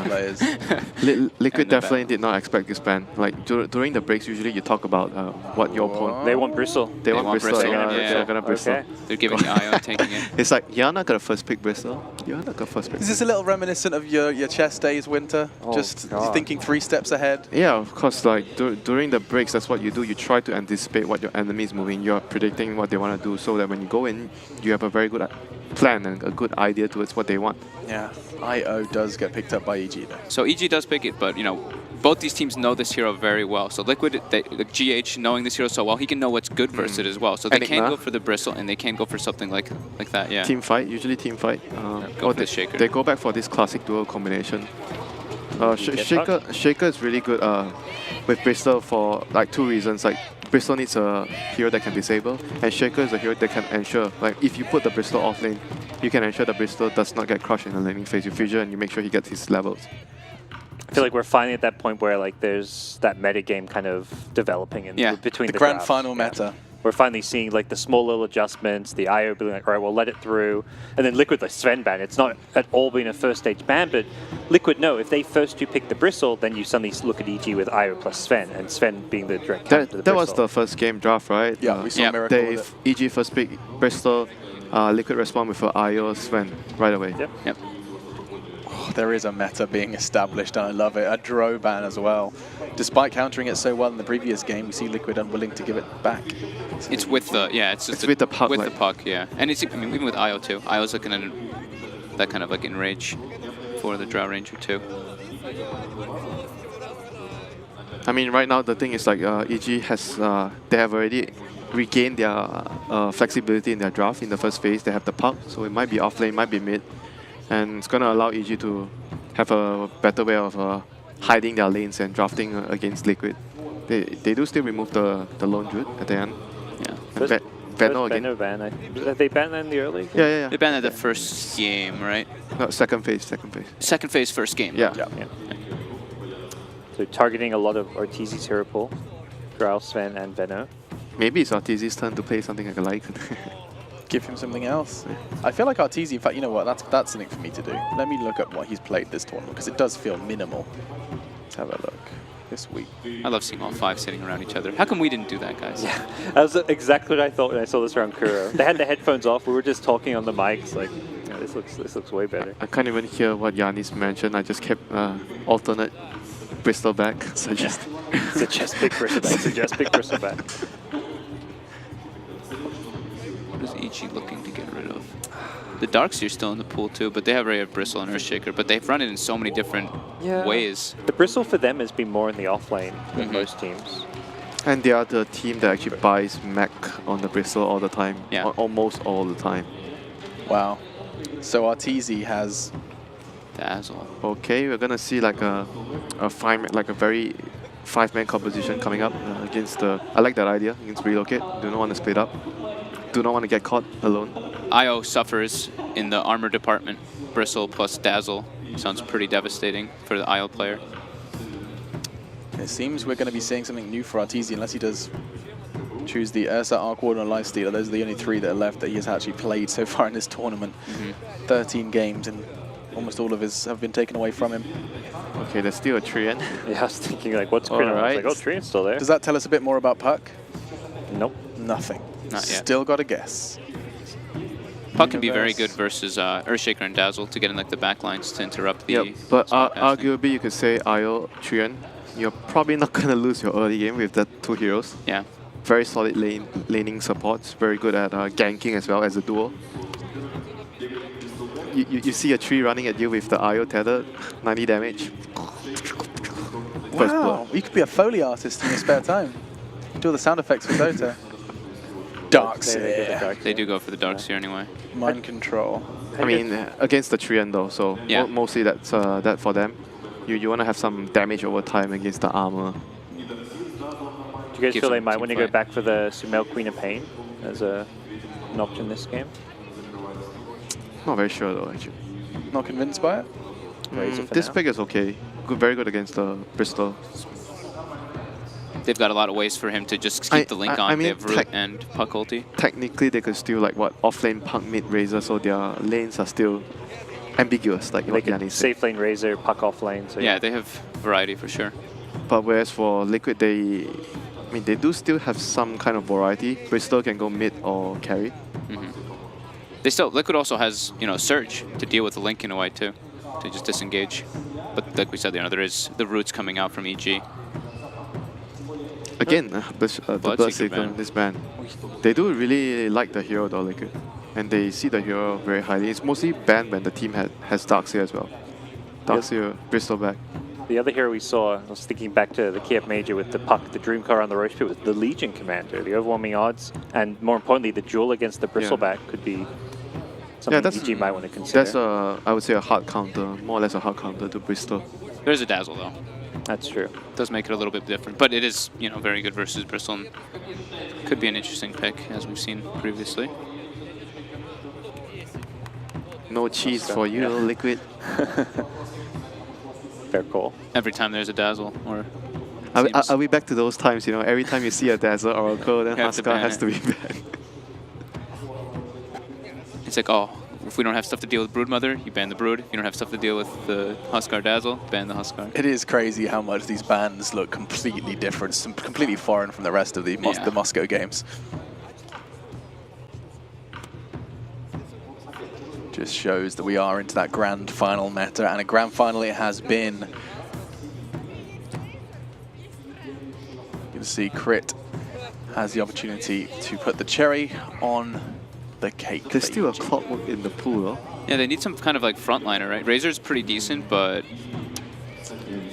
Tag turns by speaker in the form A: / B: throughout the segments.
A: players.
B: Liquid definitely did not expect this ban. Like during the breaks, usually you talk about what your opponent.
C: They want Bristle.
B: They want Bristle.
D: Bristle,
B: They're gonna Bristle.
C: Okay.
D: They're giving the eye on taking it.
B: It's like you're not gonna first pick Bristle. You're not gonna first pick.
A: Is this a little reminiscent of your chess days, Winter?
C: Oh,
A: Just
C: God.
A: thinking 3 steps ahead?
B: Yeah, of course. Like during the breaks, that's what you do. You try to anticipate what your enemy is moving. You're predicting what they want to do, so that when you go in, you have a very good plan and a good idea towards what they want.
A: Yeah, IO does get picked up by EG though.
D: So EG does pick it, but you know, both these teams know this hero very well. So Liquid, GH knowing this hero so well, he can know what's good versus it as well. So they can go for the Bristle and they can go for something like that. Yeah.
B: Team fight, usually team fight.
D: Go for the Shaker.
B: They go back for this classic duo combination. Shaker is really good with Bristle for like 2 reasons. Like Bristle needs a hero that can disable, and Shaker is a hero that can ensure. Like if you put the Bristle off lane, you can ensure the Bristle does not get crushed in the laning phase. You fusion and you make sure he gets his levels.
C: I feel like we're finally at that point where like there's that meta game kind of developing in between
A: the
C: the
A: grand
C: drafts.
A: final meta.
C: We're finally seeing like the small little adjustments, the IO being like, all right, we'll let it through. And then Liquid, like Sven ban, it's not at all been a first stage ban, but Liquid, no, if they first 2 pick the Bristle, then you suddenly look at EG with IO plus Sven, and Sven being the direct counter to the
B: That was
C: Bristle.
B: the first game draft, right?
A: Yeah, we saw Miracle with it.
B: EG first pick Bristle, Liquid respond with an IO Sven right away.
D: Yep.
A: Oh, there is a meta being established, and I love it. A Dro ban as well. Despite countering it so well in the previous game, we see Liquid unwilling to give it back.
D: It's with the it's just
B: with the puck.
D: With
B: like,
D: the puck, yeah. And it's even with IO too. IO's looking at that kind of like enrage for the Drow Ranger too.
B: I mean, right now the thing is like EG has they have already regained their flexibility in their draft in the first phase. They have the puck, so it might be off lane, might be mid, and it's gonna allow EG to have a better way of hiding their lanes and drafting against Liquid. They do still remove the lone druid at the end.
D: Yeah.
B: And Benno again.
C: Benno ban. Did they ban that in the early?
B: Yeah.
D: They banned at the first game, right?
B: No, second phase.
D: Second phase, first game.
B: Yeah.
C: So targeting a lot of Ortiz's hero pool, Drow, Sven, and Benno.
B: Maybe it's Ortiz's turn to play something like
A: Give him something else. I feel like Arteezy, in fact, you know what, that's something for me to do. Let me look at what he's played this tournament, because it does feel minimal. Let's have a look this week.
D: I love seeing all 5 sitting around each other. How come we didn't do that, guys?
C: Yeah, that was exactly what I thought when I saw this around Kuro. They had the headphones off, we were just talking on the mics, like, yeah, this looks way better.
B: I can't even hear what Yannis mentioned. I just kept alternate Bristol back. Suggest
C: pick Bristleback. Suggest pick Bristleback.
D: What is EG looking to get rid of? The Darkseer's still in the pool too, but they have already Bristle and Earthshaker, but they've run it in so many different ways.
C: The Bristle for them has been more in the offlane than most teams.
B: And they are the team that actually buys mech on the Bristol all the time.
D: Yeah.
B: Almost all the time.
A: Wow. So Arteezy has...
D: Dazzle.
B: Okay, we're gonna see like a very 5-man composition coming up against the... I like that idea, against Relocate. Do not want to split up. Do not want to get caught alone.
D: IO suffers in the armor department. Bristle plus Dazzle sounds pretty devastating for the IO player.
A: It seems we're going to be seeing something new for Arteezy, unless he does choose the Ursa, Arc Warden, or Lifestealer. Those are the only 3 that are left that he has actually played so far in this tournament. 13 games, and almost all of his have been taken away from him.
B: Okay, there's still a Trian.
C: Yeah, I was thinking like, what's Krillin? I was like, oh, Trian's still there.
A: Does that tell us a bit more about Puck?
C: Nope.
A: Nothing.
D: Not yet.
A: Still got to guess.
D: Puck can be very good versus Earthshaker and Dazzle to get in like the back lines to interrupt the...
B: Yep, but arguably you could say IO, Trian, you're probably not going to lose your early game with the 2 heroes.
D: Yeah.
B: Very solid laning supports, very good at ganking as well as a duo. You see a tree running at you with the IO tethered, 90 damage.
A: Wow, you could be a Foley artist in your spare time. Do all the sound effects for Dota. Darkseer.
D: They do go for the Darkseer anyway.
A: Mind control.
B: I mean, against the Trian though, so mostly that's that for them. You want to have some damage over time against the armor.
C: Do you guys feel they might want to go back for the Sumail Queen of Pain as an option this game?
B: Not very sure though, actually.
A: Not convinced by it?
B: This pick is okay. Very good against the Bristol.
D: They've got a lot of ways for him to just keep the link on. They have Root and Puck ulti.
B: Technically, they could still like offlane Puck mid Razor, so their lanes are still ambiguous, like
C: They
B: what
C: can
B: Yanni said.
C: safe lane Razor, puck off lane. So
D: Yeah, they have variety for sure.
B: But whereas for Liquid, they do still have some kind of variety. Bristol can go mid or carry.
D: Liquid also has, you know, Surge to deal with the Link in a way too, to just disengage. But like we said, you know, there is the roots coming out from EG.
B: Again, the Bloodseeker, this ban, they do really like the hero though, Liquid. And they see the hero very highly. It's mostly banned when the team has Darkseer as well. Darkseer, Bristol back.
C: the other hero we saw, I was thinking back to the Kiev Major with the puck, the Dream Car on the Roche Pit, was the Legion Commander. The overwhelming odds, and more importantly, the duel against the Bristleback could be something EG might want to consider.
B: That's I would say a hard counter, more or less a hard counter to Bristol.
D: There's a Dazzle though.
C: That's true.
D: Does make it a little bit different, but it is, you know, very good versus Bristol. And could be an interesting pick, as we've seen previously.
B: No cheese for you, Liquid.
C: Fair call.
D: Every time there's a Dazzle, or
B: Are we back to those times, you know, every time you see a Dazzle or a Oracle, then Huskar has to be banned.
D: It's like, oh, if we don't have stuff to deal with Broodmother, you ban the Brood. If you don't have stuff to deal with the Huskar Dazzle, ban the Huskar.
A: It is crazy how much these bans look completely different, completely foreign from the rest of the Moscow games. Just shows that we are into that grand final meta, and a grand final it has been. You can see Crit has the opportunity to put the cherry on the cake.
B: There's still a clockwork in the pool, though.
D: Yeah, they need some kind of like frontliner, right? Razor's pretty decent, but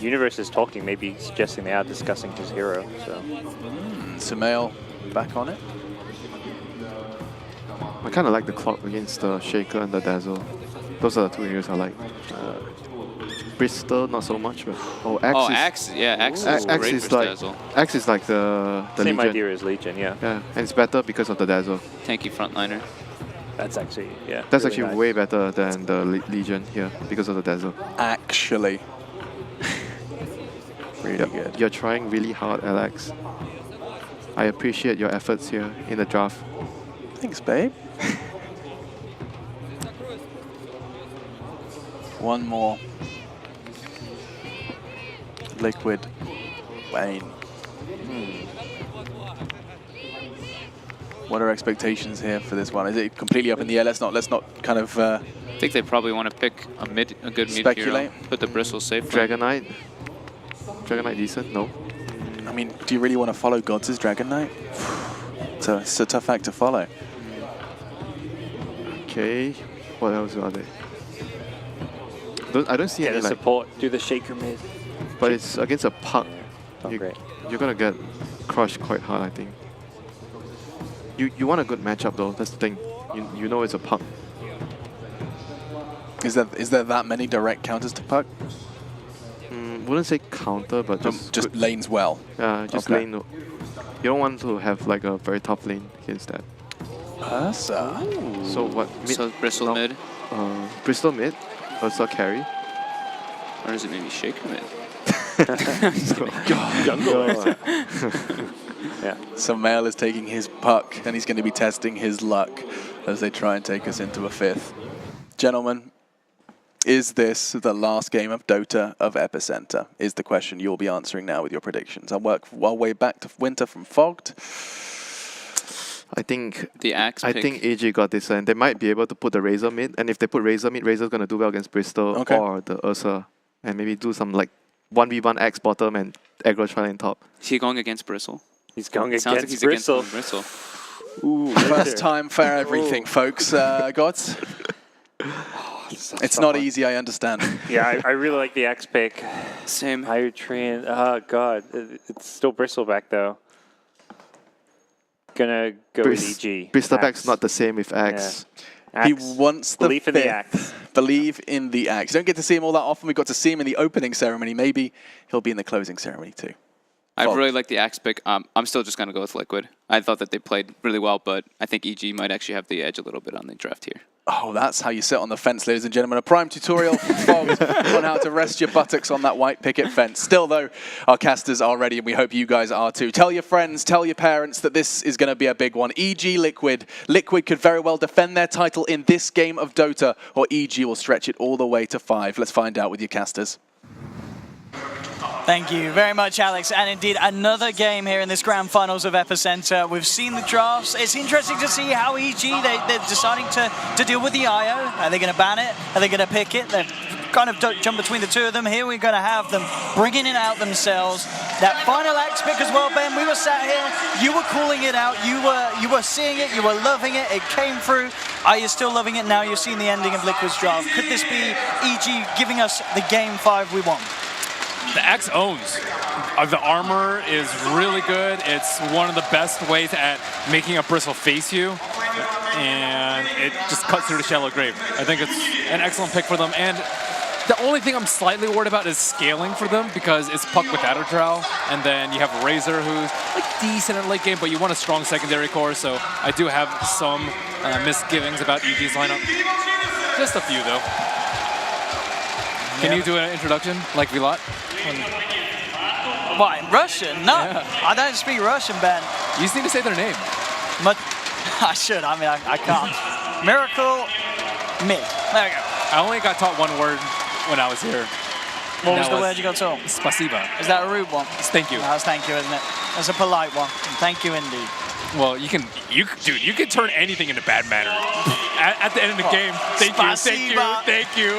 C: Universe is talking, maybe suggesting they are discussing his hero. So
A: Sumail back on it.
B: I kind of like the clock against the Shaker and the Dazzle. Those are the two heroes I like. Bristol, not so much, but
D: Axe, Axe is great versus Dazzle.
B: Axe is like the
C: same
B: Legion.
C: idea as Legion, yeah.
B: Yeah, and it's better because of the Dazzle.
D: Tanky frontliner.
C: That's actually, yeah.
B: That's
C: really
B: actually
C: nice.
B: way better than the Legion here because of the Dazzle.
A: Actually. Really good.
B: You're trying really hard, Alex. I appreciate your efforts here in the draft.
A: Thanks, babe. One more. Liquid. Wayne. What are expectations here for this one? Is it completely up in the air? Let's not kind of
D: I think they probably want to pick a good mid
A: speculate.
D: hero. Put the Bristle safe.
B: Dragonite decent? No.
A: I mean, do you really want to follow Gods' Dragon Knight? It's a tough act to follow.
B: Okay, what else are there? I don't see
C: Get
B: any
C: a
B: like,
C: support, do the Shaker mid.
B: but it's against a puck.
C: Not great.
B: You're gonna get crushed quite hard, I think. You want a good matchup though. That's the thing. You know it's a puck.
A: Is there that many direct counters to puck?
B: Wouldn't say counter, but
A: just lanes well.
B: Yeah, just
A: Okay.
B: lane. You don't want to have like a very tough lane against that.
A: Ursa.
B: So what? Mid,
D: So Bristle mid,
B: Bristol mid, Ursa carry.
D: or is it maybe Shaker mid?
C: Jungle. Yeah.
A: So Mail is taking his puck, and he's going to be testing his luck as they try and take us into a fifth. Gentlemen, is this the last game of Dota of Epicenter? Is the question you'll be answering now with your predictions. I'll work our way back to Winter from Fogged.
B: I think
D: The Axe pick.
B: I think AG got this, and they might be able to put the Razor mid. And if they put Razor mid, Razor's gonna do well against Bristol or the Ursa, and maybe do some like 1v1 Axe bottom and aggro tri-lane top.
D: Is he going against Bristle?
C: He's going
D: Sounds like
C: against
D: he's
C: Bristle.
D: against Bristle.
C: Ooh,
A: First time for everything, folks. Gods. It's not easy, I understand.
C: Yeah, I really like the X pick.
D: Same.
C: Higher Train. Oh, God. It's still Bristleback, though. Gonna go with EG.
B: Bristleback's not the same with Axe.
C: Yeah.
A: He
C: Axe.
A: wants the
C: Belief in the
A: fifth.
C: Axe.
A: Believe in the Axe. You don't get to see him all that often. We got to see him in the opening ceremony. Maybe he'll be in the closing ceremony too.
D: I really like the Axe pick. I'm still just going to go with Liquid. I thought that they played really well, but I think EG might actually have the edge a little bit on the draft here.
A: Oh, that's how you sit on the fence, ladies and gentlemen. A prime tutorial from Fogs on how to rest your buttocks on that white picket fence. Still, though, our casters are ready, and we hope you guys are too. Tell your friends, tell your parents that this is going to be a big one. EG Liquid. Liquid could very well defend their title in this game of Dota, or EG will stretch it all the way to 5. Let's find out with your casters.
E: Thank you very much, Alex. And indeed, another game here in this grand finals of EPICENTER. We've seen the drafts. It's interesting to see how EG, they're deciding to deal with the IO. Are they going to ban it? Are they going to pick it? They've kind of jumped between the two of them. Here we're going to have them bringing it out themselves. That final axe pick as well, Ben. We were sat here. You were calling it out. You were seeing it. You were loving it. It came through. Are you still loving it now? You've seen the ending of Liquid's draft. Could this be EG giving us the game 5 we want?
F: The Axe owns. The armor is really good. It's one of the best ways at making a bristle face you, and it just cuts through the shallow grave. I think it's an excellent pick for them. And the only thing I'm slightly worried about is scaling for them, because it's Puck with Adder Drow, and then you have Razor, who's like decent in late game, but you want a strong secondary core. So I do have some misgivings about EG's lineup. Just a few, though. Can you do an introduction like Vilat?
E: What, in Russian? No, yeah. I don't speak Russian, Ben.
F: You just need to say their name.
E: I should, I mean, I can't. Miracle, me. There we go.
F: I only got taught one word when I was here.
E: What was the word you got taught?
F: Spasiba.
E: Is that a rude one?
F: It's thank you.
E: No, that's thank you, isn't it? That's a polite one. Thank you indeed.
F: Well, you can turn anything into bad manner. At the end of the game, thank you.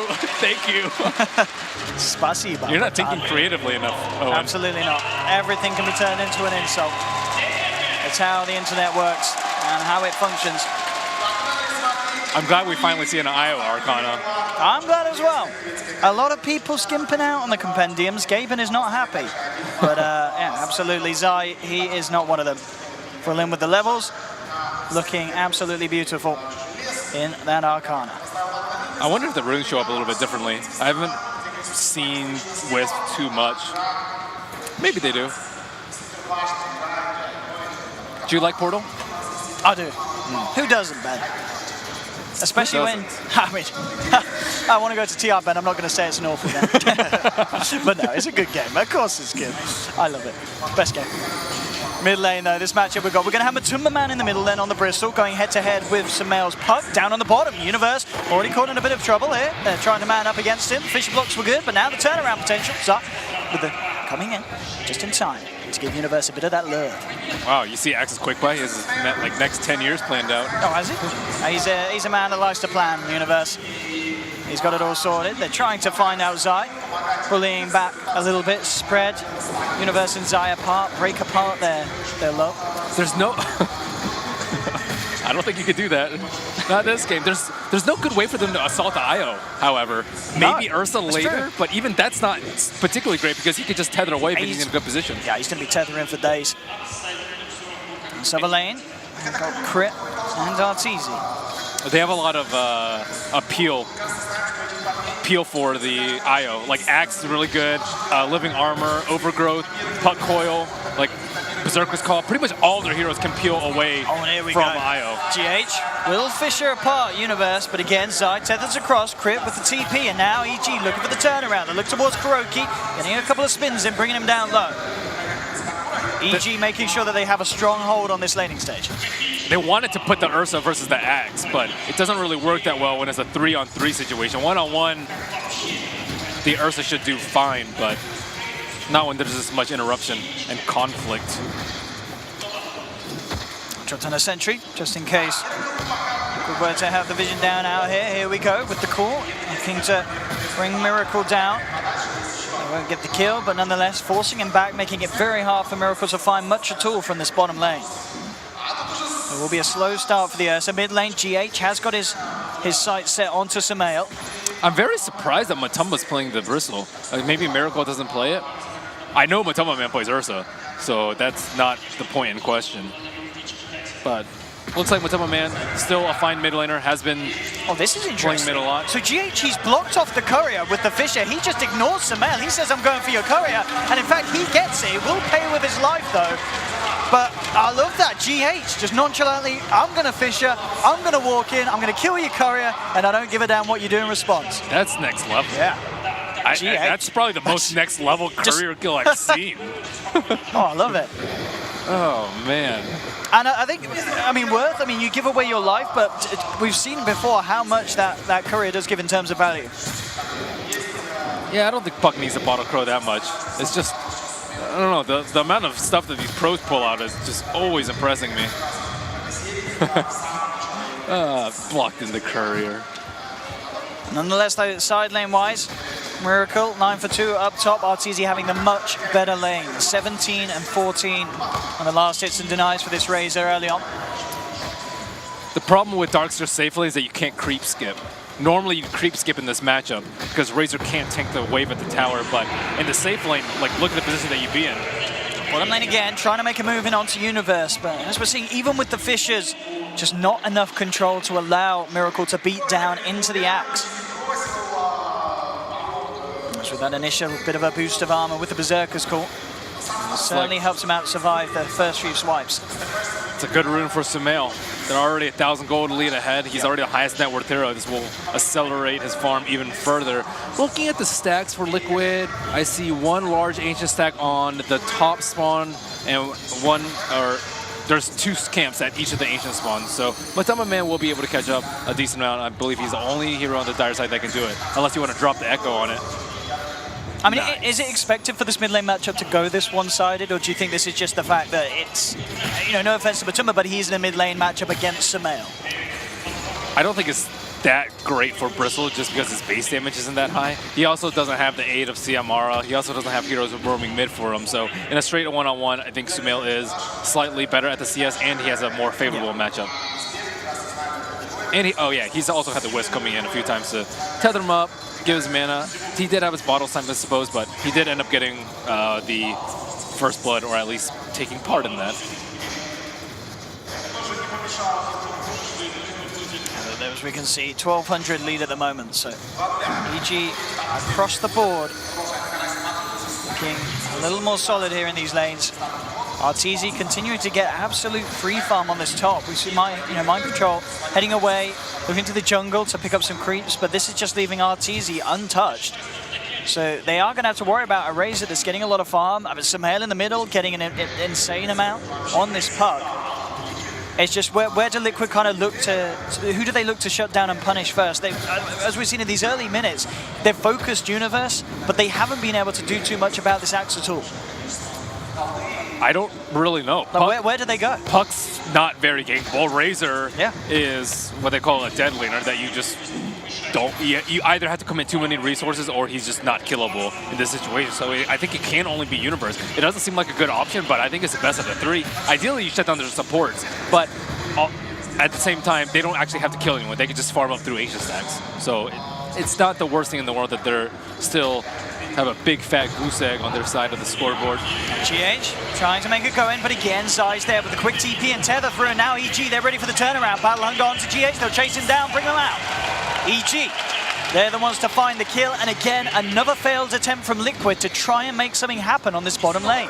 E: Spasiba.
F: You're not thinking creatively enough, Owen.
E: Absolutely not. Everything can be turned into an insult. It's how the internet works and how it functions.
F: I'm glad we finally see an IO Arcana.
E: I'm glad as well. A lot of people skimping out on the compendiums. Gaben is not happy. But yeah, absolutely, Zai, he is not one of them. Full in with the levels, looking absolutely beautiful in that Arcana.
F: I wonder if the runes show up a little bit differently. I haven't seen Wisp too much. Maybe they do. Do you like Portal?
E: I do. Who doesn't, Ben? Especially when, I mean, I want to go to TR, Ben. I'm not going to say it's an awful game. But no, it's a good game. Of course it's good. I love it. Best game. Mid lane, though, this matchup we've got. We're going to have Matumba Man in the middle then on the Bristol, going head-to-head with Sumail's Puck. Down on the bottom, Universe already caught in a bit of trouble here. They're trying to man up against him. Fisher blocks were good, but now the turnaround potential. Zai with the coming in just in time to give Universe a bit of that lure.
F: Wow, you see Axe's quick play. He has like next 10 years planned out.
E: Oh, has he? He's a man that likes to plan, Universe. He's got it all sorted. They're trying to find out Zai, bullying back a little bit, spread Universe and Zai apart, break apart their low.
F: There's no... I don't think you could do that. Not this game. There's no good way for them to assault the IO, however. Maybe Ursa later, true. But even that's not particularly great because he could just tether away if he's in a good position.
E: Yeah, he's going to be tethering for days. Sub lane, got Crit and Arteezy.
F: They have a lot of appeal for the IO. Like Axe is really good, Living Armor, Overgrowth, Puck Coil, like Berserker's Call. Pretty much all their heroes can peel away from IO.
E: GH will Fisher apart Universe, but again Zai tethers across, Crit with the TP, and now EG looking for the turnaround. They look towards Kuroki, getting a couple of spins in, bringing him down low. EG making sure that they have a strong hold on this laning stage.
F: They wanted to put the Ursa versus the Axe, but it doesn't really work that well when it's a 3-on-3 situation. 1-on-1, the Ursa should do fine, but not when there's this much interruption and conflict.
E: Dropped on a sentry, just in case. Good way to have the vision down out here. Here we go with the call, looking to bring Miracle down. They won't get the kill, but nonetheless forcing him back, making it very hard for Miracle to find much at all from this bottom lane. It will be a slow start for the Ursa. Mid lane, GH has got his sights set onto Sumail.
F: I'm very surprised that Matumba's playing the Bristle. Maybe Miracle doesn't play it. I know Matumba Man plays Ursa, so that's not the point in question. But looks like Matumba Man, still a fine mid laner, has been
E: this is interesting.
F: Playing mid a lot.
E: So GH, he's blocked off the courier with the Fisher. He just ignores Sumail. He says, I'm going for your courier. And in fact, he gets it. He will pay with his life, though. But I love that. GH just nonchalantly, I'm going to Fisher, I'm going to walk in, I'm going to kill your courier, and I don't give a damn what you do in response.
F: That's next level.
E: Yeah.
F: That's probably the most next level courier kill I've seen.
E: Oh, I love it.
F: Oh, man.
E: And I think, Worth, you give away your life, but we've seen before how much that courier does give in terms of value.
F: Yeah, I don't think Puck needs to bottle crow that much. It's just, I don't know, the amount of stuff that these pros pull out is just always impressing me. Blocked in the courier.
E: Nonetheless, though, side lane-wise, Miracle, 9 for 2 up top. Arteezy having the much better lane. 17 and 14 on the last hits and denies for this Razor early on.
F: The problem with Darkster safely is that you can't creep skip. Normally you creep skip in this matchup because Razor can't tank the wave at the tower, but in the safe lane, like look at the position that you'd be in.
E: Bottom lane again, trying to make a move in onto Universe, but as we're seeing, even with the Fishers, just not enough control to allow Miracle to beat down into the Axe. So with that initial bit of a boost of armor with the Berserker's call, certainly helps him out survive the first few swipes.
F: It's a good rune for Sumail. They're already 1,000 gold lead ahead. He's already the highest net worth hero. This will accelerate his farm even further. Looking at the stacks for Liquid, I see one large ancient stack on the top spawn and there's 2 camps at each of the ancient spawns. So Matama Man will be able to catch up a decent amount. I believe he's the only hero on the dire side that can do it, unless you want to drop the Echo on it.
E: Nice. Is it expected for this mid lane matchup to go this one-sided, or do you think this is just the fact that it's, no offense to Matuma, but he's in a mid lane matchup against Sumail?
F: I don't think it's that great for Bristle just because his base damage isn't that high. He also doesn't have the aid of Siamara. He also doesn't have heroes roaming mid for him. So in a straight one-on-one, I think Sumail is slightly better at the CS, and he has a more favorable matchup. And he's also had the Wisp coming in a few times to tether him up, give his mana. He did have his bottle time, I suppose, but he did end up getting the first blood, or at least taking part in that.
E: As we can see, 1,200 lead at the moment, so EG across the board looking a little more solid here in these lanes. Arteezy continuing to get absolute free farm on this top. We see Mind Control heading away, looking to the jungle to pick up some creeps, but this is just leaving Arteezy untouched. So they are going to have to worry about a Razor that's getting a lot of farm. Sumail in the middle, getting an insane amount on this Puck. It's just where do Liquid kind of look to, who do they look to shut down and punish first? As we've seen in these early minutes, they've focused Universe, but they haven't been able to do too much about this Axe at all.
F: I don't really know.
E: Where do they go?
F: Puck's not very gankable. Razor is what they call a dead laner that you just don't. You either have to commit too many resources or he's just not killable in this situation. So I think it can only be Universe. It doesn't seem like a good option, but I think it's the best of the 3. Ideally, you shut down their supports, but at the same time, they don't actually have to kill anyone. They can just farm up through Ancient stacks. So it's not the worst thing in the world that they're still have a big fat goose egg on their side of the scoreboard.
E: GH trying to make it go in, but again, Zai's there with the quick TP and tether through, and now EG, they're ready for the turnaround. Battle Hunger onto GH, they'll chase him down, bring him out. EG, they're the ones to find the kill, and again, another failed attempt from Liquid to try and make something happen on this bottom lane.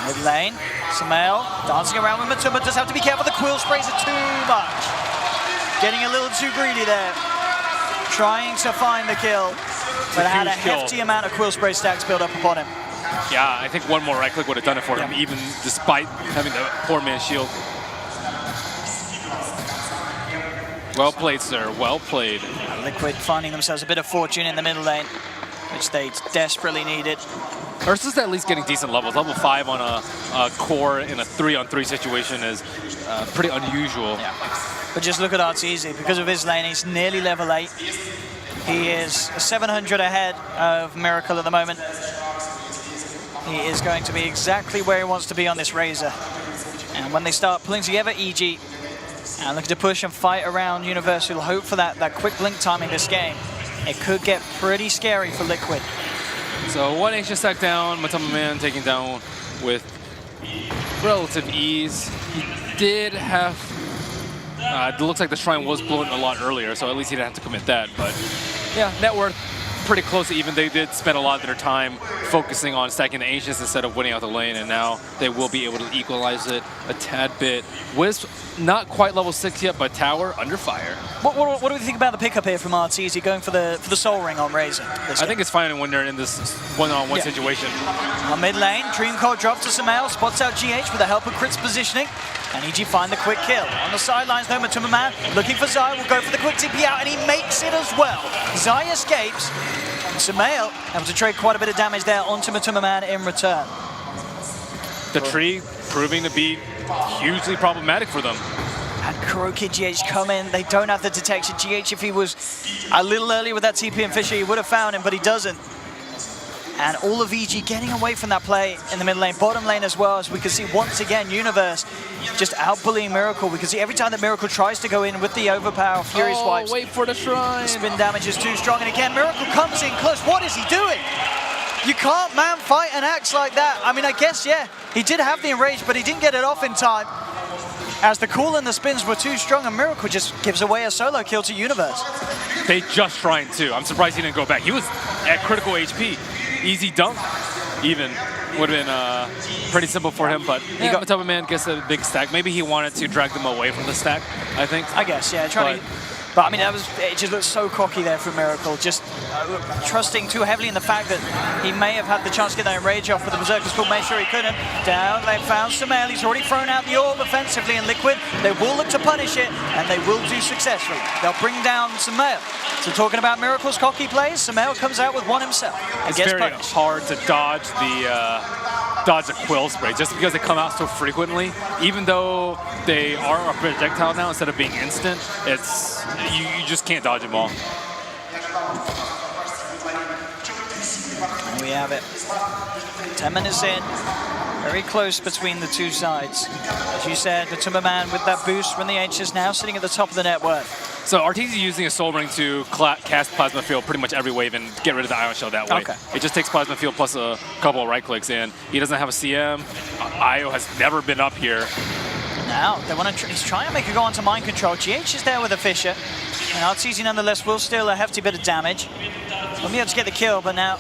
E: Mid lane, Sumail dancing around with Matuma, does have to be careful, the quill sprays are too much. Getting a little too greedy there. Trying to find the kill, but had a hefty amount of quill spray stacks built up upon him.
F: Yeah, I think one more right click would have done it for him, even despite having the poor man's shield. Well played, sir. Well played.
E: Liquid finding themselves a bit of fortune in the middle lane, which they desperately needed.
F: Ursus at least getting decent levels. Level 5 on a core in a 3-on-3 situation is pretty unusual.
E: Yeah. But just look at Arteezy. Because of his lane, he's nearly level 8. He is 700 ahead of Miracle at the moment. He is going to be exactly where he wants to be on this Razor. And when they start pulling together, EG, and looking to push and fight around Universal, hope for that quick blink timing this game, it could get pretty scary for Liquid.
F: So one ancient stack down, Matama Man taking down with relative ease. He did have, it looks like the shrine was blown a lot earlier, so at least he didn't have to commit that. But yeah, net worth pretty close. Even they did spend a lot of their time focusing on stacking the Ancients instead of winning out the lane, and now they will be able to equalize it a tad bit. Wisp, not quite level 6 yet, but Tower under fire.
E: What do we think about the pickup here from Arteezy going for the Soul Ring on Razor?
F: I think it's fine when they're in this one-on-one situation.
E: On mid lane, Dream Cold drops to Sumail, spots out GH with the help of Crit's positioning, and EG find the quick kill. On the sidelines though, Matuma Man looking for Zai, will go for the quick TP out, and he makes it as well. Zai escapes, and Sumail able to trade quite a bit of damage there onto Matuma Man in return.
F: The tree proving to be hugely problematic for them.
E: And Kuroki GH come in, they don't have the detection. GH, if he was a little early with that TP and Fisher, he would have found him, but he doesn't. And all of EG getting away from that play in the mid lane, bottom lane as well, as we can see once again, Universe just out-bullying Miracle. We can see every time that Miracle tries to go in with the overpower, Fury swipes.
A: Wait for the shrine.
E: The spin damage is too strong, and again, Miracle comes in close. What is he doing? You can't man fight an axe like that. I mean, I guess, yeah, he did have the enrage, but he didn't get it off in time, as the cool and the spins were too strong, and Miracle just gives away a solo kill to Universe.
F: They just shrined too. I'm surprised he didn't go back. He was at critical HP. Easy dunk, even, would have been pretty simple for him, but yeah, Matuma Man gets a big stack. Maybe he wanted to drag them away from the stack, I think.
E: I guess, yeah, but I mean, it just looks so cocky there from Miracle, just trusting too heavily in the fact that he may have had the chance to get that enrage off, but the Berserker's Call made sure he couldn't. Down, they found Sumail, he's already thrown out the orb offensively in Liquid. They will look to punish it, and they will do successfully. They'll bring down Sumail. So talking about Miracle's cocky plays, Sumail comes out with one himself.
F: It's very hard to dodge the Quill Spray, just because they come out so frequently. Even though they are a projectile now instead of being instant, it's you just can't dodge them all.
E: And we have it. 10 minutes in. Very close between the two sides. As you said, Matuma Man with that boost from the Ancients now sitting at the top of the net worth.
F: So Arteezy using a Soul Ring to cast Plasma Field pretty much every wave and get rid of the Ion Shell that way.
E: Okay.
F: It just takes Plasma Field plus a couple of right clicks in. He doesn't have a CM. Io has never been up here.
E: Now, they want to he's trying to make a go onto Mind Control. GH is there with a Fisher. And Arteezy nonetheless will steal a hefty bit of damage. Won't be able to get the kill, but now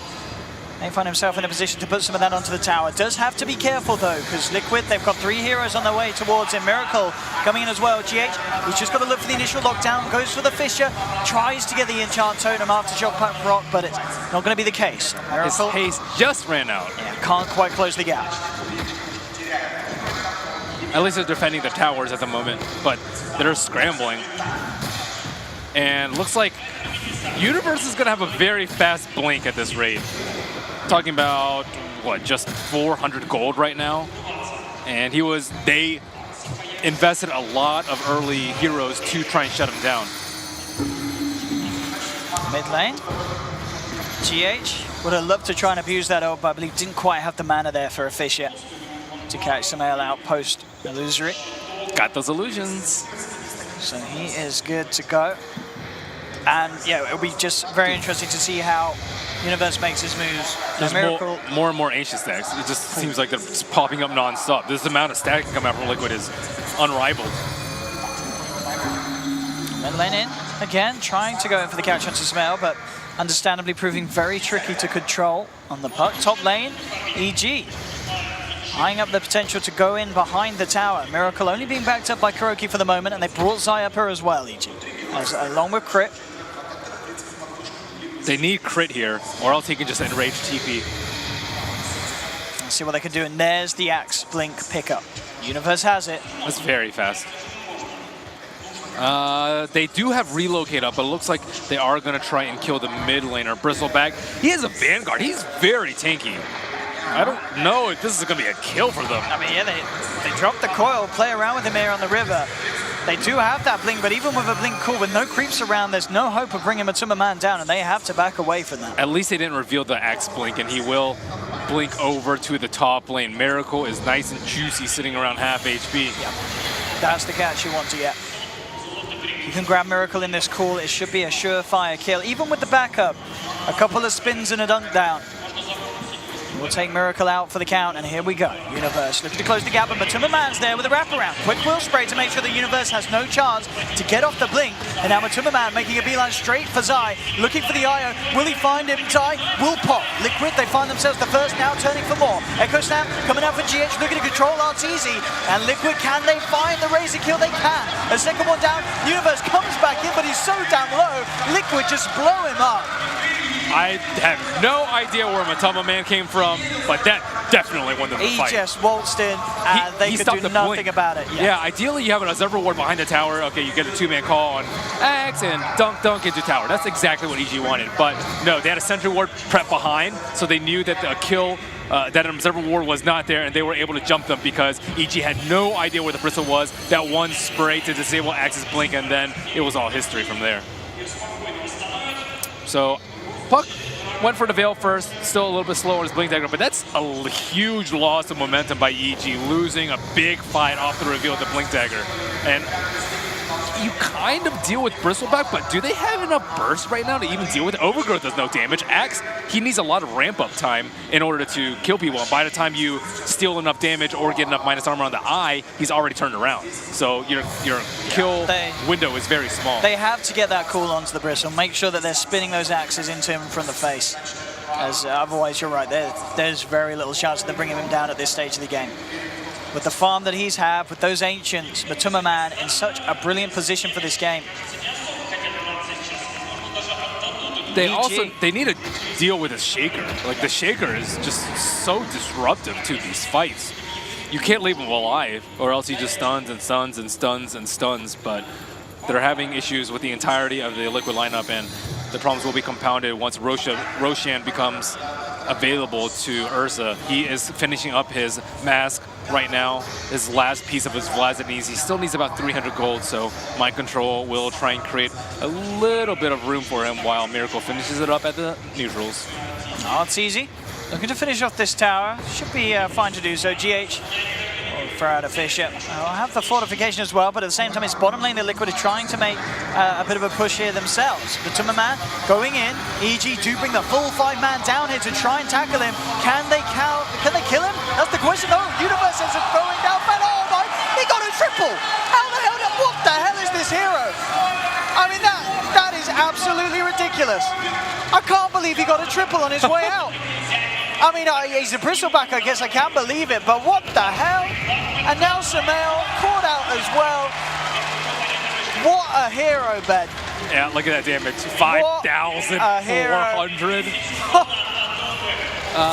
E: they find himself in a position to put some of that onto the tower. Does have to be careful though, because Liquid, they've got 3 heroes on their way towards him. Miracle coming in as well. GH, he's just got to look for the initial lockdown, goes for the Fisher, tries to get the enchant totem after Shock Punch Rock, but it's not going to be the case. Miracle,
F: his haste just ran out.
E: Yeah, can't quite close the gap.
F: At least they're defending the towers at the moment, but they're scrambling. And looks like Universe is going to have a very fast blink at this rate. Talking about, what, just 400 gold right now? And they invested a lot of early heroes to try and shut him down.
E: Mid lane. GH would have loved to try and abuse that ult, but I believe didn't quite have the mana there for a fish yet to catch Sumail out post illusory.
F: Got those illusions.
E: So he is good to go. And yeah, it'll be just very interesting to see how Universe makes his moves.
F: There's more and more Ancient stacks. It just seems like they're just popping up non-stop. This amount of stack can come out from Liquid is unrivaled.
E: Mid lane in, again, trying to go in for the catch onto Sumail, but understandably proving very tricky to control on the puck. Top lane, EG. Eyeing up the potential to go in behind the tower. Miracle only being backed up by Kuroki for the moment, and they brought Zai up her as well, EG. Along with Crit.
F: They need Crit here, or else he can just enrage TP.
E: Let's see what they can do, and there's the Axe Blink pickup. Universe has it.
F: That's very fast. They do have Relocate up, but it looks like they are going to try and kill the mid laner, Bristleback. He has a Vanguard. He's very tanky. I don't know if this is going to be a kill for them.
E: I mean, yeah, they dropped the coil, play around with him here on the river. They do have that blink, but even with a blink cool, with no creeps around, there's no hope of bringing Matuma Man down, and they have to back away from that.
F: At least they didn't reveal the Axe Blink, and he will blink over to the top lane. Miracle is nice and juicy, sitting around half HP.
E: Yep. That's the catch you want to get. You can grab Miracle in this call, it should be a surefire kill. Even with the backup, a couple of spins and a dunk down. We'll take Miracle out for the count, and here we go. Universe looking to close the gap, but Matuma Man's there with a wraparound. Quick wheel spray to make sure the Universe has no chance to get off the blink. And now Matuma Man making a beeline straight for Zai, looking for the IO. Will he find him? Zai will pop. Liquid, they find themselves the first, now turning for more. Echo Snap coming out for GH, looking to control Arteezy. And Liquid, can they find the Razor kill? They can. A second one down. Universe comes back in, but he's so down low. Liquid just blow him up.
F: I have no idea where Matuma Man came from, but that definitely won them the fight.
E: He just waltzed in, and they could do nothing about it.
F: Yeah, ideally you have an observer ward behind the tower. Okay, you get a two-man call on Axe and dunk into tower. That's exactly what EG wanted. But no, they had a sentry ward prep behind, so they knew that the kill, that an observer ward was not there, and they were able to jump them because EG had no idea where the Bristle was. That one spray to disable Axe's blink, and then it was all history from there. So Puck went for the Veil first, still a little bit slow on his Blink Dagger, but that's a huge loss of momentum by EG, losing a big fight off the reveal of the Blink Dagger. And you kind of deal with Bristleback, but do they have enough burst right now to even deal with it? Overgrowth does no damage. Axe, he needs a lot of ramp-up time in order to kill people, and by the time you steal enough damage or get enough minus armor on the eye, he's already turned around. So your kill window is very small.
E: They have to get that cool onto the Bristle, make sure that they're spinning those axes into him from the face, as otherwise you're right, there's very little chance of them bringing him down at this stage of the game. With the farm that he's had, with those Ancients, Matuma Man in such a brilliant position for this game.
F: They need to deal with his Shaker. Like, the Shaker is just so disruptive to these fights. You can't leave him alive, or else he just stuns and stuns and stuns and stuns, but they're having issues with the entirety of the Liquid lineup, and the problems will be compounded once Roshan becomes available to Ursa. He is finishing up his mask right now, his last piece of his Vlazanese. He still needs about 300 gold, so Mind Control will try and create a little bit of room for him while Miracle finishes it up at the neutrals.
E: Oh, it's easy. Looking to finish off this tower. Should be fine to do so. GH will throw out a Fisher. I'll have the fortification as well, but at the same time, it's bottom lane. The Liquid are trying to make a bit of a push here themselves. Matuma Man going in. EG do bring the full 5-man down here to try and tackle him. Can they kill him? That's the question. Oh, Universe ends up throwing down. Oh my, he got a triple. How the hell, what the hell is this hero? I mean, that is absolutely ridiculous. I can't believe he got a triple on his way out. I mean, he's a Bristleback, I guess I can't believe it, but what the hell? And now Sumail caught out as well. What a hero, Ben.
F: Yeah, look at that damage. 5,400.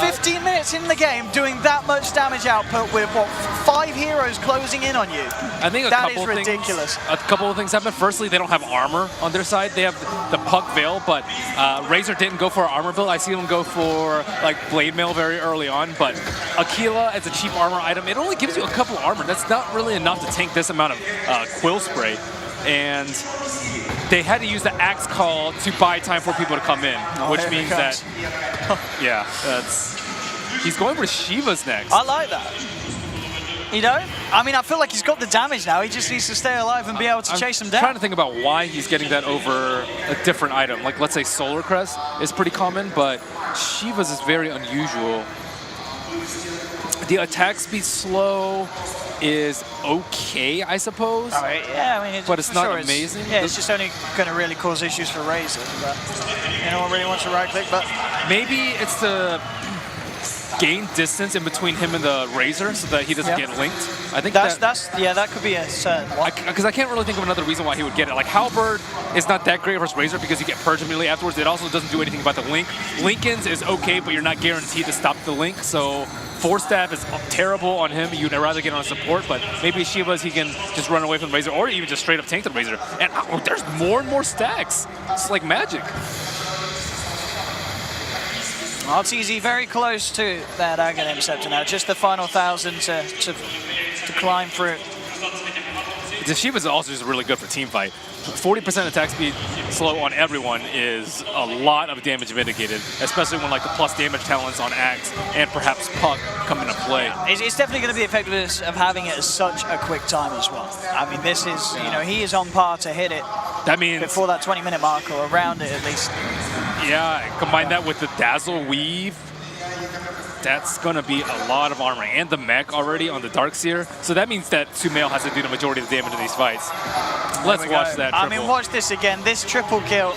E: 15 minutes in the game doing that much damage output with, what, 5 heroes closing in on you?
F: I think
E: that is ridiculous.
F: A couple of things happen. Firstly, they don't have armor on their side. They have the Puck Veil, but Razor didn't go for an armor build. I see them go for like Blade Mail very early on, but Aquila as a cheap armor item, it only gives you a couple armor. That's not really enough to tank this amount of Quill Spray. And they had to use the Axe Call to buy time for people to come in, which means that, yeah, he's going for Shiva's next.
E: I like that. You know? I mean, I feel like he's got the damage now. He just needs to stay alive and be able to chase him down.
F: I'm trying to think about why he's getting that over a different item. Like, let's say Solar Crest is pretty common, but Shiva's is very unusual. The attack speed slow is okay, I suppose.
E: All right, yeah, I mean,
F: but it's not amazing.
E: It's just only going to really cause issues for Razor. But no one really wants to right click. But
F: maybe it's the gain distance in between him and the Razor so that he doesn't get linked. I think
E: that could be a certain one.
F: Because I can't really think of another reason why he would get it. Like, Halberd is not that great versus Razor because you get purged immediately afterwards. It also doesn't do anything about the link. Linken's is okay, but you're not guaranteed to stop the link. So Force Staff is terrible on him. You'd rather get on support, but maybe Shiva's he can just run away from the Razor or even just straight up tank the Razor. And there's more and more stacks. It's like magic.
E: Arteezy very close to that Aghanim Scepter now. Just the final 1,000 to climb through.
F: The Shiva's also just really good for team fight. 40% attack speed slow on everyone is a lot of damage mitigated, especially when like the plus damage talents on Axe and perhaps Puck come into play.
E: It's definitely going to be the effectiveness of having it at such a quick time as well. I mean, this is, you know, he is on par to hit it.
F: That means
E: before that 20-minute mark or around it at least.
F: Yeah, combine that with the Dazzle Weave. that's going to be a lot of armor and the mech already on the Darkseer. So that means that Sumail has to do the majority of the damage in these fights. Let's watch that triple.
E: I mean, watch this again. This triple kill.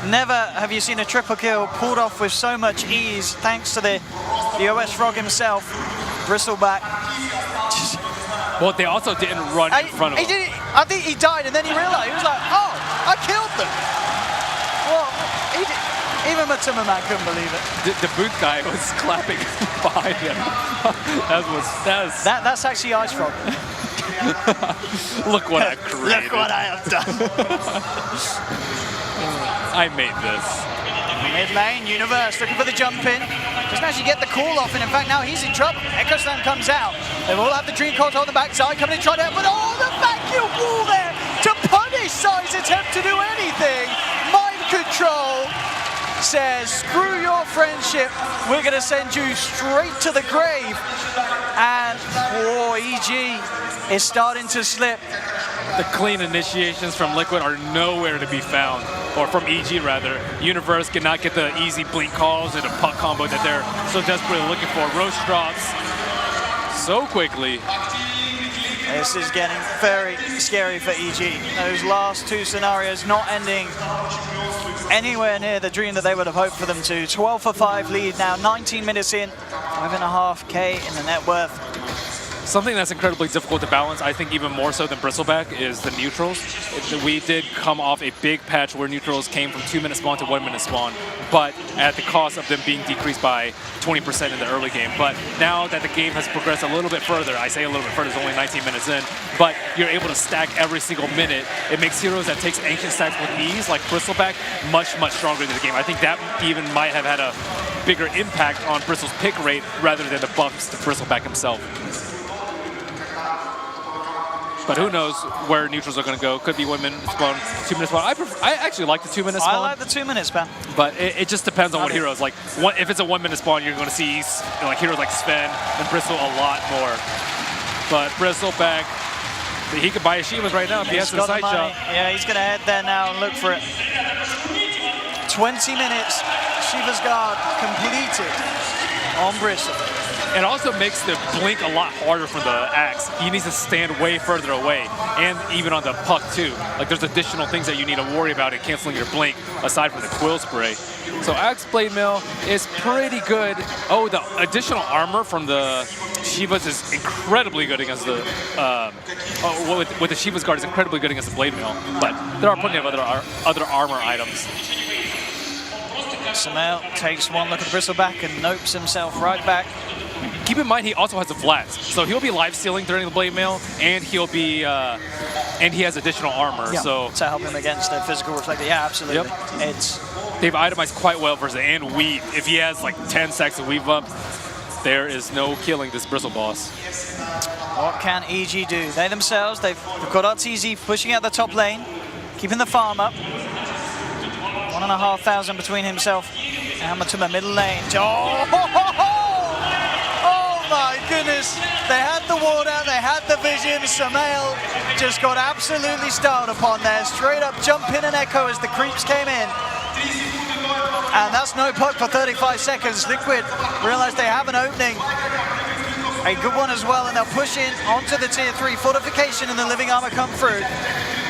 E: Never have you seen a triple kill pulled off with so much ease, thanks to the OS Frog himself, Bristleback.
F: Well, they also didn't run in front of him.
E: I think he died, and then he realized, he was like, oh, I killed them. Well, even Matuma Man couldn't believe it.
F: The boot guy was clapping behind him.
E: That's actually Ice Frog.
F: Look what I created.
E: Look what I have done.
F: I made this.
E: Mid lane, Universe looking for the jump in. Doesn't actually get the call off, and in fact now he's in trouble. Echo Slam comes out. They will have the Dream Court on the backside, coming in trying to help, but oh, the vacuum wall there to punish Sai's attempt to do anything. Mind Control says, screw your friendship, we're going to send you straight to the grave. And EG is starting to slip.
F: The clean initiations from Liquid are nowhere to be found, or from EG rather. Universe cannot get the easy blink calls or the puck combo that they're so desperately looking for. Roche drops so quickly.
E: This is getting very scary for EG. Those last two scenarios not ending anywhere near the dream that they would have hoped for them to. 12-5 lead now, 19 minutes in, 5.5K in the net worth.
F: Something that's incredibly difficult to balance, I think even more so than Bristleback, is the neutrals. We did come off a big patch where neutrals came from 2-minute spawn to 1-minute spawn, but at the cost of them being decreased by 20% in the early game. But now that the game has progressed a little bit further, I say a little bit further, it's only 19 minutes in, but you're able to stack every single minute. It makes heroes that takes ancient stacks with ease, like Bristleback, much, much stronger in the game. I think that even might have had a bigger impact on Bristle's pick rate rather than the buffs to Bristleback himself. But who knows where neutrals are going to go. Could be 1-minute spawn, 2-minute spawn. I actually like the 2-minute spawn.
E: I like the 2-minute spawn.
F: But it just depends on what heroes. Like, if it's a 1-minute spawn, you're going to see like heroes like Sven and Bristle a lot more. But Bristleback, he could buy Shivas right now if he has the side shot.
E: Yeah, he's going to head there now and look for it. 20 minutes, Shiva's guard completed on Bristle.
F: It also makes the blink a lot harder for the Axe. He needs to stand way further away, and even on the puck too. Like, there's additional things that you need to worry about in canceling your blink, aside from the Quill Spray. So Axe Blade Mail is pretty good. Oh, the additional armor from the Shivas is incredibly good against the... with the Shiva's guard is incredibly good against the Blade Mail, but there are plenty of other armor items.
E: Sumail takes one look at the Bristleback and nopes himself right back.
F: Keep in mind, he also has the flats, so he'll be life stealing during the Blade Mail, and he'll be, and he has additional armor.
E: Yeah,
F: so
E: to help him against the physical reflector. Yeah, absolutely.
F: Yep. They've itemized quite well versus and weave. If he has like 10 stacks of weave up, there is no killing this Bristle boss.
E: What can EG do? They themselves, they've got Arteezy pushing out the top lane, keeping the farm up. 1,500 between himself and Matuma middle lane. Oh my goodness. They had the ward out, they had the vision. Sumail just got absolutely starred upon there. Straight up jump in and echo as the creeps came in. And that's no puck for 35 seconds. Liquid realize they have an opening. A good one as well, and they'll push in onto the tier 3. Fortification and the living armor come through,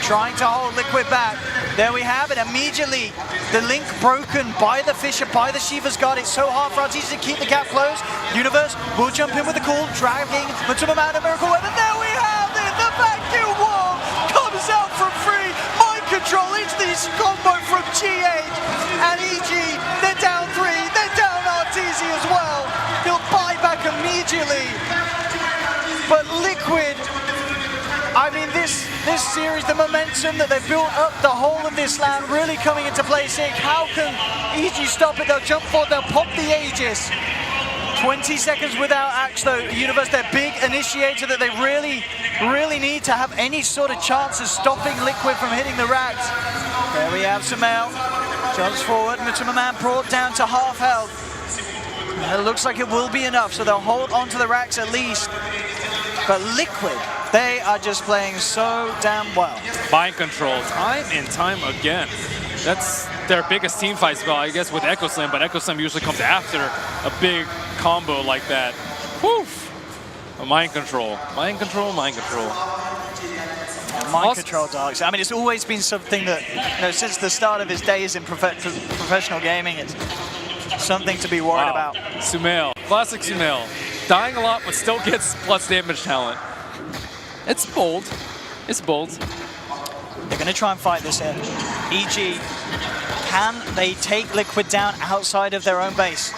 E: trying to hold Liquid back. There we have it. Immediately, the link broken by the Fisher, by the Shiva's guard. It's so hard for Arteezy to keep the gap closed. Universe will jump in with the call, dragging Matuma Man a miracle web, and there we have it. The vacuum wall comes out from free. Mind Control into this combo from GH and EG. They're down 3. They're down Arteezy as well. He'll buy back immediately. But Liquid, I mean, this series, the momentum that they've built up the whole of this land really coming into play. Saying, how can EG stop it? They'll jump forward, they'll pop the Aegis. 20 seconds without Axe though. Universe, their big initiator that they really need to have any sort of chance of stopping Liquid from hitting the racks. There we have Sumail. Jumps forward, Matuma Man brought down to half health. And it looks like it will be enough, so they'll hold on to the racks at least. But Liquid, they are just playing so damn well.
F: Mind Control, time and time again. That's their biggest team fight spell, I guess, with Echo Slam, but Echo Slam usually comes after a big combo like that. Woof! Mind control. Mind control, mind control.
E: Mind control, Darks. I mean, it's always been something that, you know, since the start of his days in professional gaming, it's something to be worried about.
F: Sumail, classic Sumail. Dying a lot, but still gets plus damage talent. It's bold. It's bold.
E: They're going to try and fight this in. EG, can they take Liquid down outside of their own base?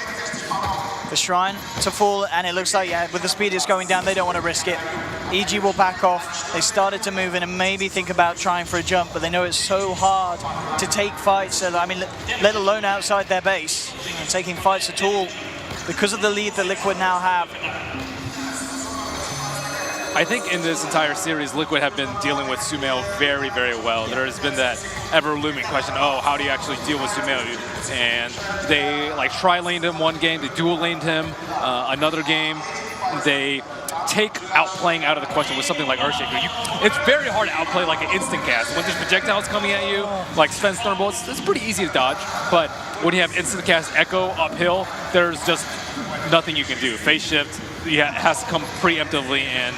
E: The Shrine to fall, and it looks like, yeah, with the speed it's going down, they don't want to risk it. EG will back off. They started to move in and maybe think about trying for a jump, but they know it's so hard to take fights, I mean, let alone outside their base, and taking fights at all, because of the lead that Liquid now have.
F: I think in this entire series, Liquid have been dealing with Sumail very, very well. There has been that ever-looming question, oh, how do you actually deal with Sumail? And they like tri-laned him one game, they dual-laned him another game. They take outplaying out of the question with something like Earthshaker. It's very hard to outplay like an instant cast. When there's projectiles coming at you, like Sven's Thunderbolts, it's pretty easy to dodge. But when you have instant cast Echo uphill, there's just nothing you can do. Phase shift, yeah, it has to come preemptively, and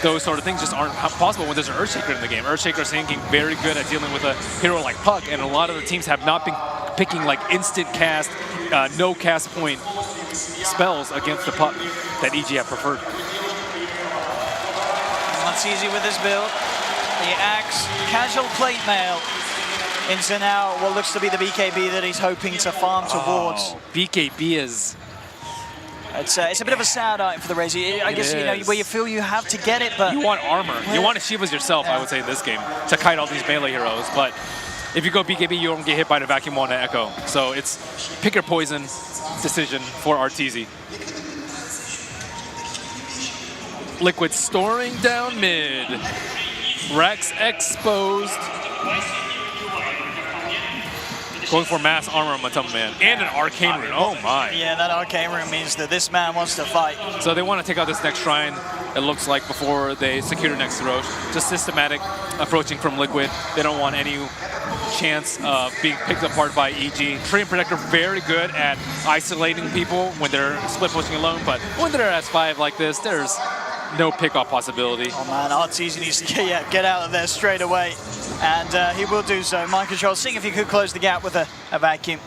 F: those sort of things just aren't possible when there's an Earthshaker in the game. Earthshaker's thinking very good at dealing with a hero like Puck, and a lot of the teams have not been picking like instant cast, no cast point spells against the Puck that EG have preferred.
E: That's easy with this build. The Axe, casual plate mail into now what looks to be the BKB that he's hoping to farm towards.
F: BKB is...
E: It's a bit of a sad item for the Razer. I guess, you know, where you feel you have to get it, but...
F: You want armor. You want to Shivas yourself, I would say, in this game, to kite all these melee heroes. But if you go BKB, you don't get hit by the Vacuum Wand and Echo. So it's pick your poison decision for Arteezy. Liquid storing down mid. Rex exposed. Going for mass armor on Matoma Man. And an Arcane Rune. Oh my.
E: Yeah, that Arcane Rune means that this man wants to fight.
F: So they want to take out this next Shrine, it looks like, before they secure the next Roche. Just systematic approaching from Liquid. They don't want any chance of being picked apart by EG. Tree and Protector very good at isolating people when they're split pushing alone, but when they're S5 like this, there's no pick-off possibility.
E: Oh man, Arteezy needs to get out of there straight away. And he will do so. Mind control, seeing if he could close the gap with a vacuum.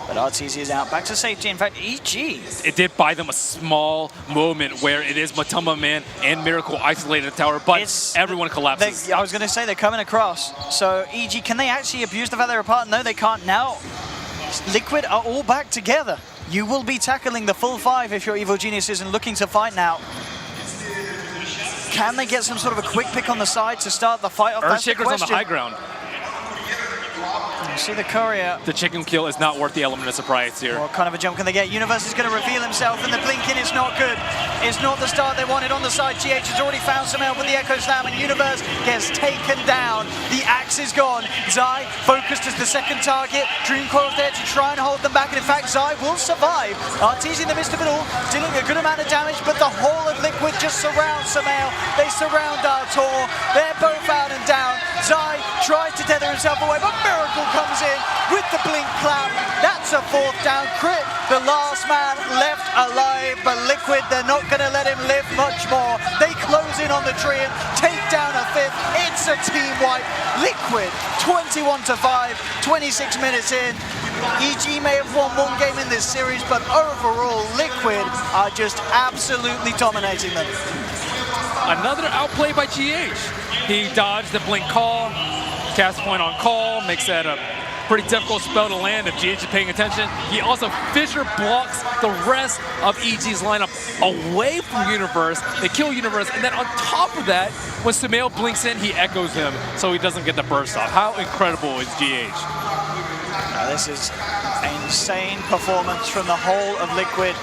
E: But Arteezy is out, back to safety. In fact, EG.
F: It did buy them a small moment where it is Matoma Man and Miracle isolated the tower, but everyone collapses.
E: I was going to say they're coming across. So EG, can they actually abuse the fact they're apart? No, they can't now. Liquid are all back together. You will be tackling the full 5 if you're Evil Geniuses and looking to fight now. Can they get some sort of a quick pick on the side to start the fight off?
F: Earthshaker's on the high ground.
E: You see the courier.
F: The chicken kill is not worth the element of surprise here.
E: What kind of a jump can they get? Universe is going to reveal himself, and the blinking is not good. It's not the start they wanted on the side. GH has already found some help with the Echo Slam, and Universe gets taken down. The Axe is gone. Zai focused as the second target. Dreamcoil's there to try and hold them back, and in fact, Zai will survive. Arteezy in the midst of it all, dealing a good amount of damage, but the whole of Liquid just surrounds Sumail. They surround Artur. They're both out and down. Zai tries to tether himself away, but Miracle comes in with the blink clap. That's a 4th down crit. The last man left alive, but Liquid, they're not going to let him live much more. They close in on the tree and take down a 5th. It's a team wipe. Liquid 21-5, 26 minutes in. EG may have won one game in this series, but overall Liquid are just absolutely dominating them.
F: Another outplay by GH. He dodged the blink call, cast point on call, makes that a pretty difficult spell to land if GH is paying attention. He also Fissure blocks the rest of EG's lineup away from Universe. They kill Universe, and then on top of that, when Sumail blinks in, he echoes him so he doesn't get the burst off. How incredible is GH?
E: This is an insane performance from the whole of Liquid,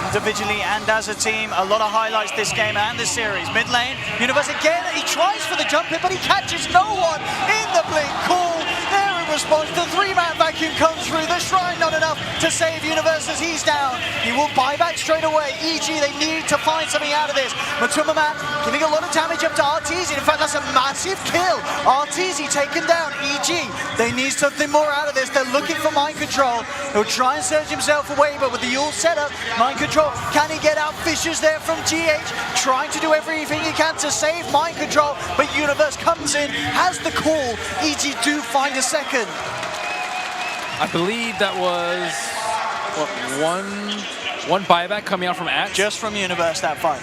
E: individually and as a team. A lot of highlights this game and this series. Mid lane, Universe again, he tries for the jump hit, but he catches no one in the blink call. There in response, the 3-man vacuum comes through. The Shrine not enough to save Universe as he's down. He will buy back straight away. EG, they need to find something out of this. Matumaman giving a lot of damage up to Arteezy. In fact, that's a massive kill. Arteezy taken down. EG, they need something more out of this. They're looking for mind control. He'll try and surge himself away, but with the Yule setup, mind control, can he get out? Fissures there from GH, trying to do everything he can to save mind control, but Universe comes in, has the call. EG do find a second.
F: I believe that was, what, one buyback coming out from Axe?
E: Just from Universe that fight.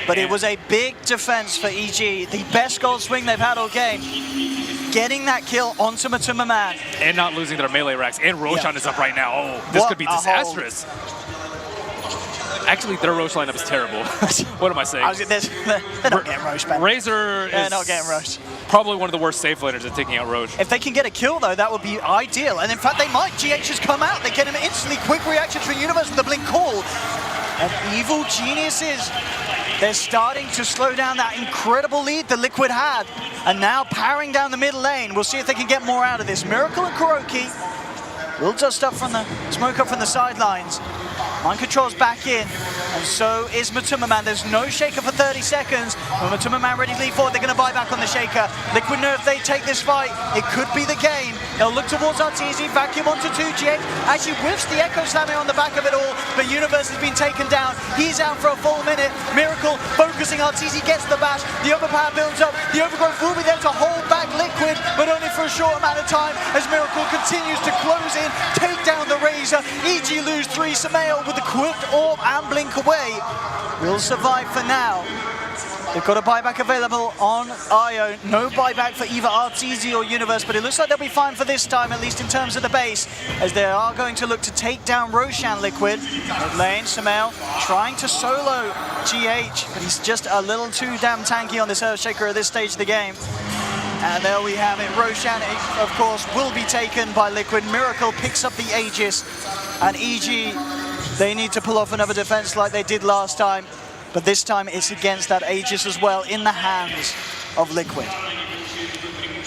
E: But it was a big defense for EG. The best gold swing they've had all game. Getting that kill onto Matumaman.
F: And not losing their melee racks. And Roshan is up right now. Oh, this could be disastrous. Actually, their Roche lineup is terrible. What am I saying?
E: They're not getting Roche back.
F: Razor
E: They're
F: is
E: not getting Roche.
F: Probably one of the worst safe laners at taking out Roche.
E: If they can get a kill, though, that would be ideal. And in fact, they might. GH has come out. They get him instantly. Quick reactions from Universe with the blink call. And Evil Geniuses, they're starting to slow down that incredible lead that Liquid had. And now powering down the middle lane. We'll see if they can get more out of this. Miracle and Kuroki will dust up from the smoke up from the sidelines. Mind control's back in, and so is Matumaman. There's no shaker for 30 seconds. When Matumaman ready to lead forward, they're going to buy back on the shaker. Liquid know if they take this fight, it could be the game. They'll look towards Arteezy, vacuum onto 2GH. Actually whiffs the Echo Slamming on the back of it all, but Universe has been taken down. He's out for a full minute. Miracle focusing, Arteezy gets the bash. The overpower builds up. The overgrowth will be there to hold back Liquid, but only for a short amount of time as Miracle continues to close in, take down the Razor. EG lose 3. Samael with the quick orb and blink away will survive for now. They've got a buyback available on IO. No buyback for either Arteezy or Universe, but it looks like they'll be fine for this time, at least in terms of the base, as they are going to look to take down Roshan Liquid. Mid lane, Samael trying to solo GH, but he's just a little too damn tanky on this Earthshaker at this stage of the game. And there we have it. Roshan, of course, will be taken by Liquid. Miracle picks up the Aegis, and EG, they need to pull off another defense like they did last time. But this time it's against that Aegis as well, in the hands of Liquid.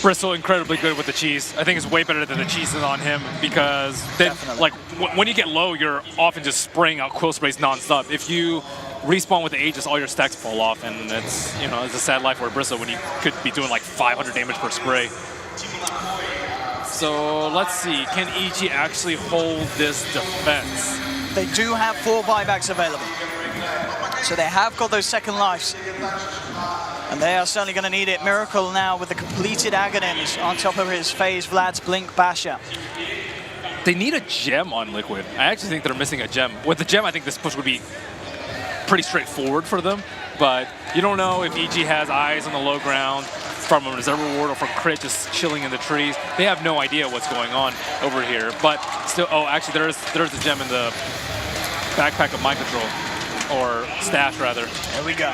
F: Bristle incredibly good with the cheese. I think it's way better than the cheese is on him, because then, like, when you get low, you're often just spraying out quill sprays nonstop. If you respawn with the Aegis, all your stacks fall off, and it's, you know, it's a sad life for Bristle when you could be doing like 500 damage per spray. So let's see, can EG actually hold this defense?
E: They do have 4 buybacks available. So they have got those second lives. And they are certainly going to need it. Miracle now with the completed Aghanims on top of his phase, Vlad's Blink Basher.
F: They need a gem on Liquid. I actually think they're missing a gem. With the gem, I think this push would be pretty straightforward for them. But you don't know if EG has eyes on the low ground from a reserve reward or from crit just chilling in the trees. They have no idea what's going on over here. But still, oh, actually, there's a gem in the backpack of Mind Control. Or stash, rather.
E: There we go.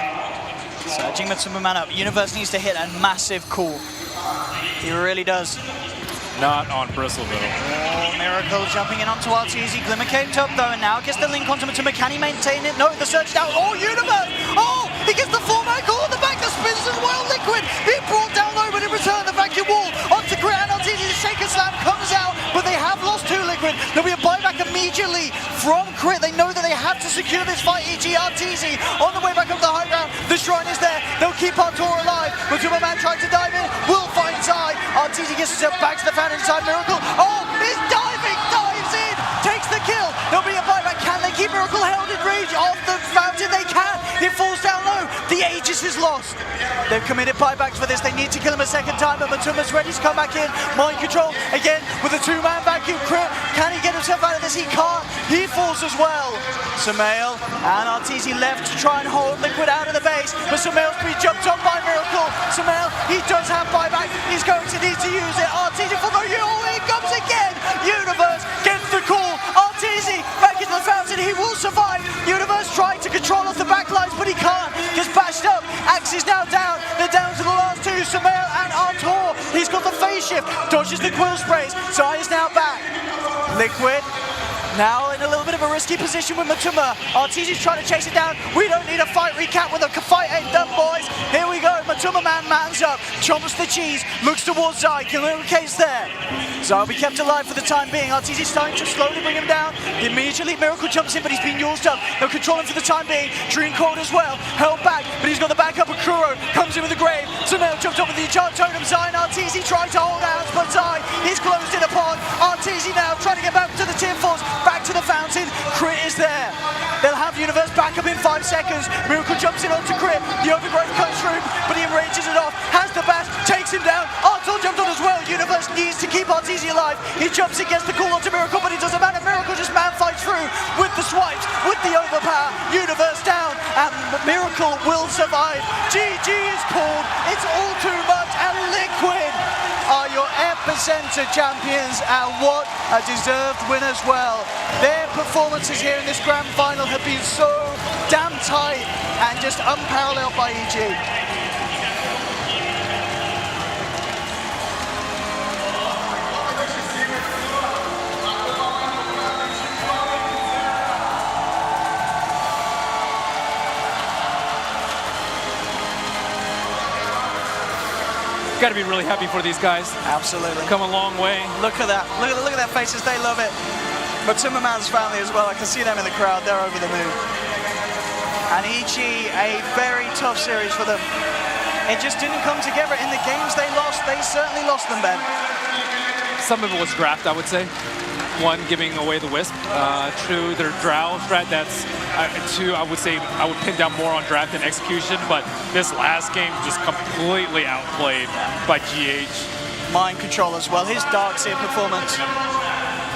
E: Surging Matumaman up. Universe needs to hit a massive call. He really does.
F: Not on Bristle, though.
E: Oh, Miracle jumping in onto Arteezy. Glimmer came top, though, and now gets the link onto Matuma. Can he maintain it? No, the surge down. Oh, Universe! Oh, he gets the full-man call on the back. The spins as well. Liquid being brought down low, but in return, the vacuum wall onto Grit, and Arteezy, the shaker slam comes out, but they have lost 2 Liquid. There'll be a buyback immediately from Crit. They know that they have to secure this fight. EG Arteezy on the way back up the high ground. The shrine is there. They'll keep Artur alive. Matumaman trying to dive in. Will find Zai. Arteezy gets himself back to the fountain inside Miracle. Oh, he's diving. Dives in. Takes the kill. There'll be a buyback. Can they keep Miracle held in range of the fountain? They can. It falls down low. The Aegis is lost. They've committed buybacks for this. They need to kill him a second time, but Matuma's ready to come back in. Mind control again with a 2-man vacuum. Crit. Can he get himself out of this? He can't. He falls as well. Samael and Arteezy left to try and hold Liquid out of the base, but Samael's been jumped on by Miracle. Samael, he does have buyback. He's going to need to use it. Arteezy for the oh, here comes again. Universe gets the call. Arteezy back into the fountain. He will survive. Universe trying to control off the backlines, but he can't. Gets bashed up. Axe is now down. They're down to the last 2. Samael and Artur. He's got the phase shift. Dodges the quill sprays. Zai is now back. Liquid Now in a little bit of a risky position with Matuma. Arteezy's trying to chase it down. We don't need a fight recap when the fight ain't done, boys. Here we go. Matuma mans up, chomps the cheese, looks towards Zai. Communicates there. Zai will be kept alive for the time being. Arteezy's starting to slowly bring him down. Immediately Miracle jumps in, but he's been used up. They'll control him for the time being. Dream Cold as well. Held back, but he's got the backup of Kuro. Comes in with the grave. So now jumps up with the enchant totem. Zai and Arteezy try to hold out, but Zai is closed in upon. Arteezy now trying to get back to the tier 4s, back to the fountain. Crit is there. They'll have Universe back up in 5 seconds. Miracle jumps in onto Crit. The overgrowth comes through, but he enrages it off. Has the bash, takes him down. Artel jumped on as well. Universe needs to keep Arteezy alive. He jumps in, gets the call onto Miracle, but it doesn't matter. Miracle just man fights through with the swipes, with the overpower. Universe down, and Miracle will survive. GG is called. It's all too much, and Liquid are your Epicenter champions, and what a deserved win as well. Their performances here in this grand final have been so damn tight and just unparalleled by EG.
F: Got to be really happy for these guys.
E: Absolutely.
F: Come a long way.
E: Look at that. Look at their faces. They love it. Matuma Man's family as well. I can see them in the crowd. They're over the moon. And EG, a very tough series for them. It just didn't come together. In the games they lost, they certainly lost them, Ben.
F: Some of it was draft, I would say. One, giving away the Wisp. Two, their Drow strat. That's two, I would say I would pin down more on draft than execution, but this last game just completely outplayed by GH.
E: Mind control as well. His Dark Seer performance.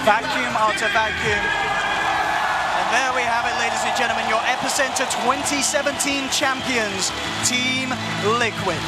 E: Vacuum after vacuum. And there we have it, ladies and gentlemen, your Epicenter 2017 champions, Team Liquid.